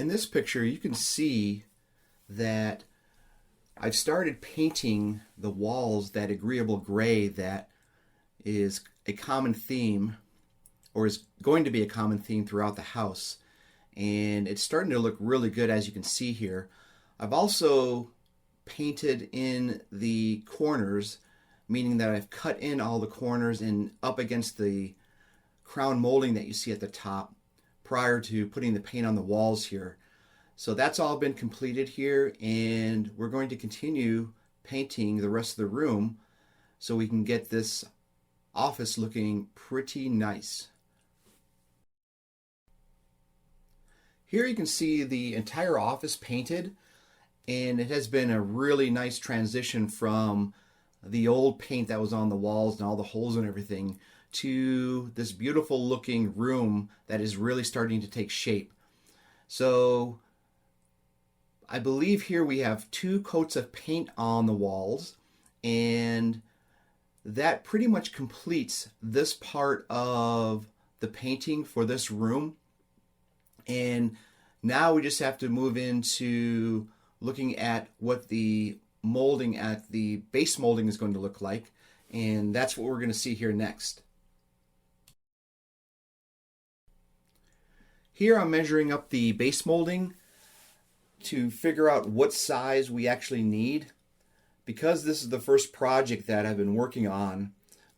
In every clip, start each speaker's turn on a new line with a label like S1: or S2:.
S1: this picture you can see that I've started painting the walls that agreeable gray that is a common theme, or is going to be a common theme throughout the house. And it's starting to look really good, as you can see here. I've also painted in the corners, meaning that I've cut in all the corners and up against the crown molding that you see at the top prior to putting the paint on the walls here. So that's all been completed here, and we're going to continue painting the rest of the room so we can get this office looking pretty nice. Here you can see the entire office painted, and it has been a really nice transition from the old paint that was on the walls and all the holes and everything to this beautiful looking room that is really starting to take shape. So I believe here we have 2 coats of paint on the walls, and that pretty much completes this part of the painting for this room. And now we just have to move into looking at what the molding at the base molding is going to look like, and that's what we're going to see here next. Here I'm measuring up the base molding to figure out what size we actually need. Because this is the first project that I've been working on,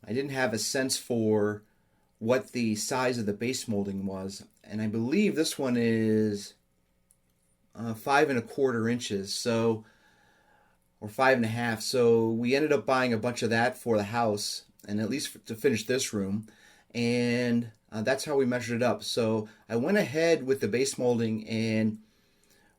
S1: I didn't have a sense for what the size of the base molding was, and I believe this one is 5 1/4 inches, so, or 5 1/2. So we ended up buying a bunch of that for the house, and at least to finish this room, and that's how we measured it up. So I went ahead with the base molding, and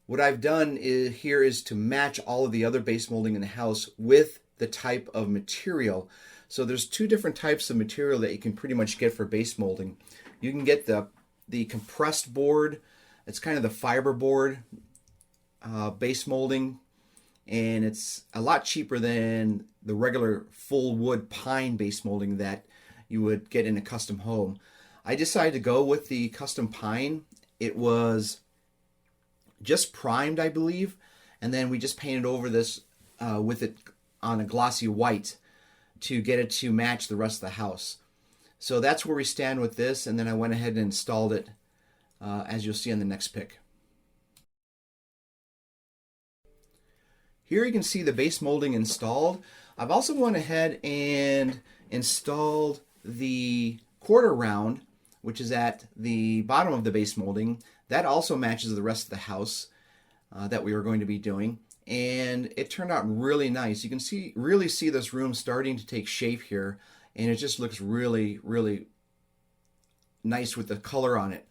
S1: what I've done here is to match all of the other base molding in the house with the type of material. So there's 2 different types of material that you can pretty much get for base molding. You can get the compressed board. It's kind of the fiber board base molding, and it's a lot cheaper than the regular full wood pine base molding that you would get in a custom home. I decided to go with the custom pine. It was just primed, I believe, and then we just painted over this with it on a glossy white to get it to match the rest of the house. So that's where we stand with this, and then I went ahead and installed it as you'll see on the next pic. Here you can see the base molding installed. I've also went ahead and installed the quarter round, which is at the bottom of the base molding. That also matches the rest of the house that we were going to be doing, and it turned out really nice. You can really see this room starting to take shape here, and it just looks really, really nice with the color on it.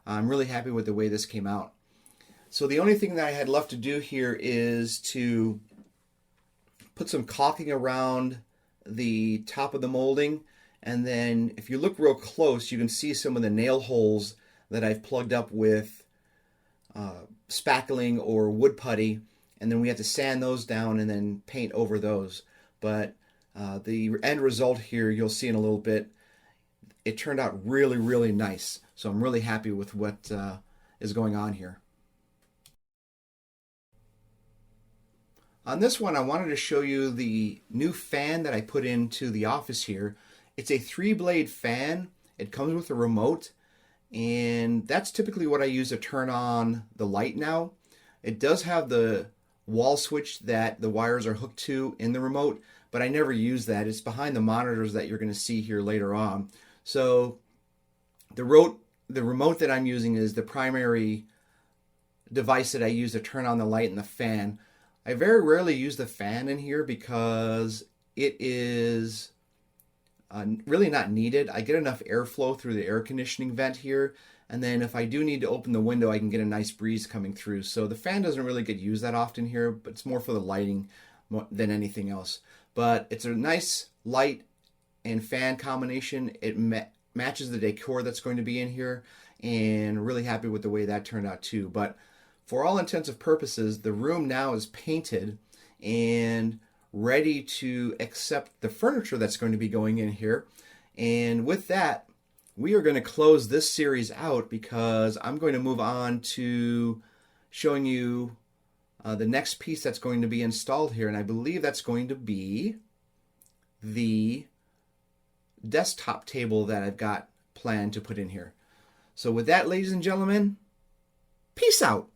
S1: I'm really happy with the way this came out. So the only thing that I had left to do here is to put some caulking around the top of the molding, and then if you look real close, you can see some of the nail holes that I've plugged up with spackling or wood putty, and then we have to sand those down and then paint over those. But the end result here, you'll see in a little bit, it turned out really, really nice. So I'm really happy with what is going on here. On this one, I wanted to show you the new fan that I put into the office here. It's a 3-blade fan. It comes with a remote, and that's typically what I use to turn on the light now. It does have the wall switch that the wires are hooked to in the remote, but I never use that. It's behind the monitors that you're going to see here later on. So the remote that I'm using is the primary device that I use to turn on the light and the fan. I very rarely use the fan in here because it is really not needed. I get enough airflow through the air conditioning vent here, and then if I do need to open the window, I can get a nice breeze coming through. So the fan doesn't really get used that often here, but it's more for the lighting than anything else. But it's a nice light and fan combination. It matches the decor that's going to be in here, and really happy with the way that turned out too. But for all intents and purposes, the room now is painted and ready to accept the furniture that's going to be going in here. And with that, we are going to close this series out because I'm going to move on to showing you the next piece that's going to be installed here, and I believe that's going to be the desktop table that I've got planned to put in here. So with that, ladies and gentlemen, peace out.